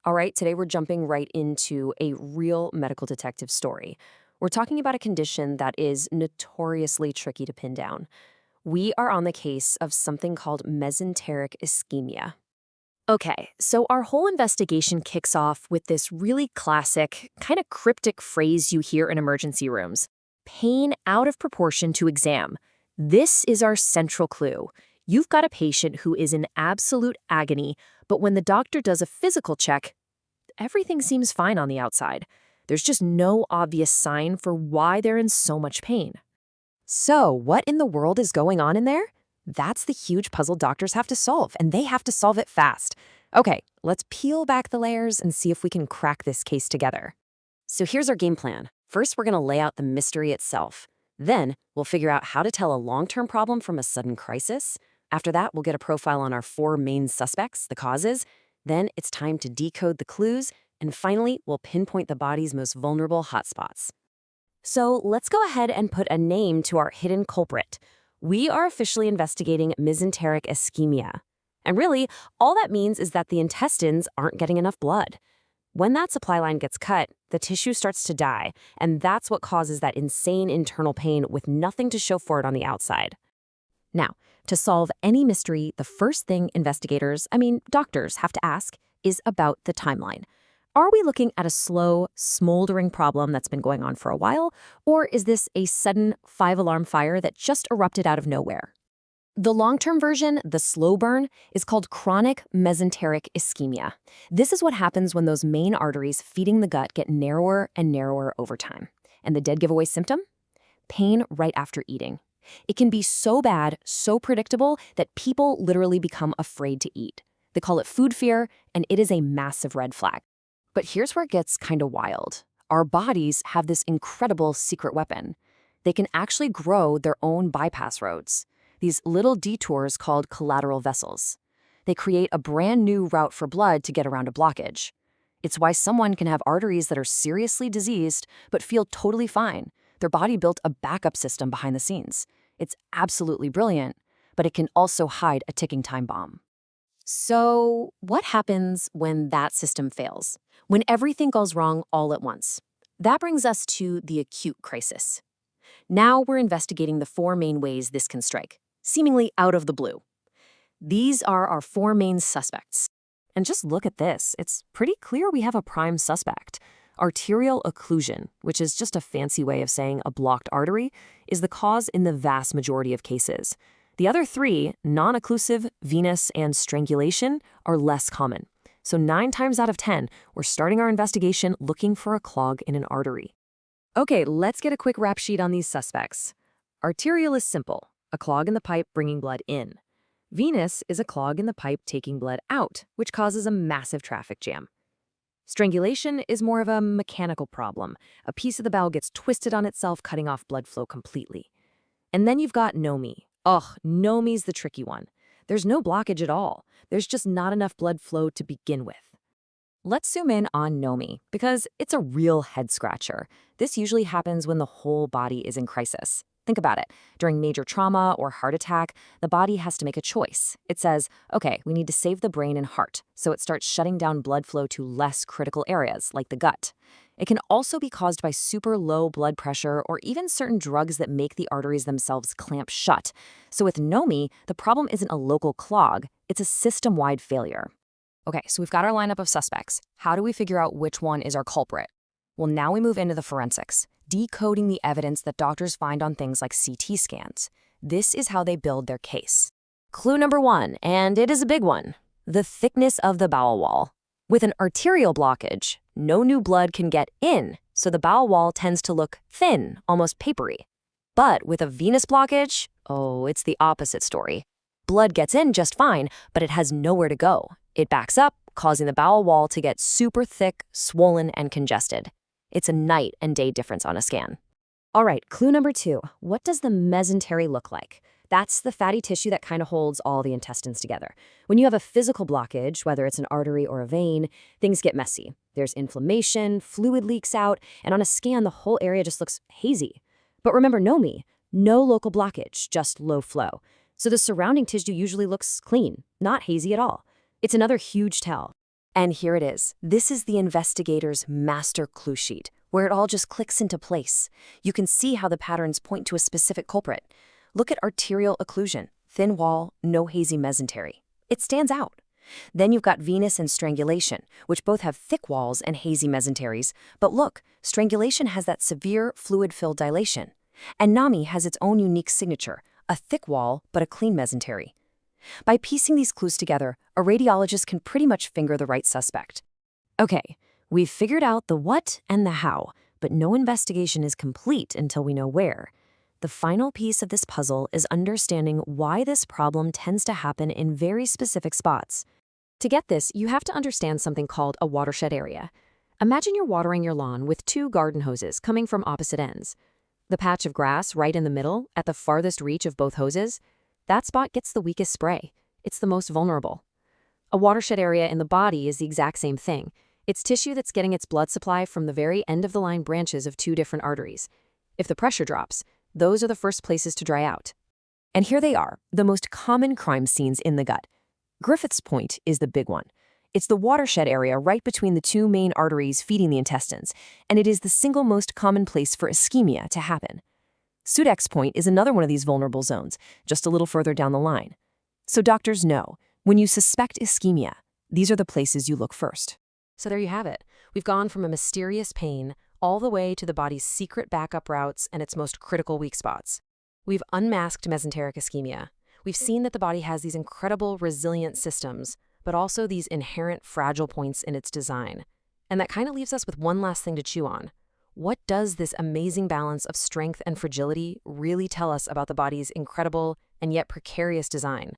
All right, today we're jumping right into a real medical detective story. We're talking about a condition that is notoriously tricky to pin down. We are on the case of something called mesenteric ischemia. Okay, so our whole investigation kicks off with this really classic, kind of cryptic phrase you hear in emergency rooms: pain out of proportion to exam. This is our central clue. You've got a patient who is in absolute agony, but when the doctor does a physical check, everything seems fine on the outside. There's just no obvious sign for why they're in so much pain. So, what in the world is going on in there? That's the huge puzzle doctors have to solve, and they have to solve it fast. Okay, let's peel back the layers and see if we can crack this case together. So here's our game plan. First, we're going to lay out the mystery itself. Then, we'll figure out how to tell a long-term problem from a sudden crisis. After that, we'll get a profile on our 4 main suspects, the causes. Then, it's time to decode the clues. And finally, we'll pinpoint the body's most vulnerable hotspots. So let's go ahead and put a name to our hidden culprit. We are officially investigating mesenteric ischemia. And really, all that means is that the intestines aren't getting enough blood. When that supply line gets cut, the tissue starts to die, and that's what causes that insane internal pain with nothing to show for it on the outside. Now, to solve any mystery, the first thing doctors have to ask is about the timeline. Are we looking at a slow, smoldering problem that's been going on for a while, or is this a sudden 5-alarm fire that just erupted out of nowhere? The long-term version, the slow burn, is called chronic mesenteric ischemia. This is what happens when those main arteries feeding the gut get narrower and narrower over time. And the dead giveaway symptom? Pain right after eating. It can be so bad, so predictable, that people literally become afraid to eat. They call it food fear, and it is a massive red flag. But here's where it gets kind of wild. Our bodies have this incredible secret weapon. They can actually grow their own bypass roads, these little detours called collateral vessels. They create a brand new route for blood to get around a blockage. It's why someone can have arteries that are seriously diseased but feel totally fine. Their body built a backup system behind the scenes. It's absolutely brilliant, but it can also hide a ticking time bomb. So, what happens when that system fails? When everything goes wrong all at once? That brings us to the acute crisis. Now we're investigating the 4 main ways this can strike, seemingly out of the blue. These are our 4 main suspects. And just look at this. It's pretty clear we have a prime suspect. Arterial occlusion, which is just a fancy way of saying a blocked artery, is the cause in the vast majority of cases. The other 3, non-occlusive, venous, and strangulation, are less common. So 9 times out of 10, we're starting our investigation looking for a clog in an artery. Okay, let's get a quick rap sheet on these suspects. Arterial is simple, a clog in the pipe bringing blood in. Venous is a clog in the pipe taking blood out, which causes a massive traffic jam. Strangulation is more of a mechanical problem. A piece of the bowel gets twisted on itself, cutting off blood flow completely. And then you've got NOMI. NOMI's the tricky one. There's no blockage at all. There's just not enough blood flow to begin with. Let's zoom in on NOMI, because it's a real head-scratcher. This usually happens when the whole body is in crisis. Think about it. During major trauma or heart attack, the body has to make a choice. It says, okay, we need to save the brain and heart, so it starts shutting down blood flow to less critical areas, like the gut. It can also be caused by super low blood pressure or even certain drugs that make the arteries themselves clamp shut. So with NOMI, the problem isn't a local clog, it's a system-wide failure. Okay, so we've got our lineup of suspects. How do we figure out which one is our culprit? Well, now we move into the forensics, decoding the evidence that doctors find on things like CT scans. This is how they build their case. Clue number 1, and it is a big one: the thickness of the bowel wall. With an arterial blockage, no new blood can get in, so the bowel wall tends to look thin, almost papery. But with a venous blockage, it's the opposite story. Blood gets in just fine, but it has nowhere to go. It backs up, causing the bowel wall to get super thick, swollen, and congested. It's a night and day difference on a scan. All right, clue number 2. What does the mesentery look like? That's the fatty tissue that kind of holds all the intestines together. When you have a physical blockage, whether it's an artery or a vein, things get messy. There's inflammation, fluid leaks out, and on a scan, the whole area just looks hazy. But remember NOMI, no local blockage, just low flow. So the surrounding tissue usually looks clean, not hazy at all. It's another huge tell. And here it is. This is the investigator's master clue sheet, where it all just clicks into place. You can see how the patterns point to a specific culprit. Look at arterial occlusion, thin wall, no hazy mesentery. It stands out. Then you've got venous and strangulation, which both have thick walls and hazy mesenteries. But look, strangulation has that severe fluid-filled dilation. And NOMI has its own unique signature, a thick wall but a clean mesentery. By piecing these clues together, a radiologist can pretty much finger the right suspect. Okay, we've figured out the what and the how, but no investigation is complete until we know where. The final piece of this puzzle is understanding why this problem tends to happen in very specific spots. To get this, you have to understand something called a watershed area. Imagine you're watering your lawn with two garden hoses coming from opposite ends. The patch of grass right in the middle, at the farthest reach of both hoses, that spot gets the weakest spray. It's the most vulnerable. A watershed area in the body is the exact same thing. It's tissue that's getting its blood supply from the very end of the line branches of two different arteries. If the pressure drops, those are the first places to dry out. And here they are, the most common crime scenes in the gut. Griffith's point is the big one. It's the watershed area right between the two main arteries feeding the intestines, and it is the single most common place for ischemia to happen. Sudeck's point is another one of these vulnerable zones, just a little further down the line. So doctors know, when you suspect ischemia, these are the places you look first. So there you have it. We've gone from a mysterious pain all the way to the body's secret backup routes and its most critical weak spots. We've unmasked mesenteric ischemia. We've seen that the body has these incredible, resilient systems, but also these inherent fragile points in its design. And that kind of leaves us with one last thing to chew on. What does this amazing balance of strength and fragility really tell us about the body's incredible and yet precarious design?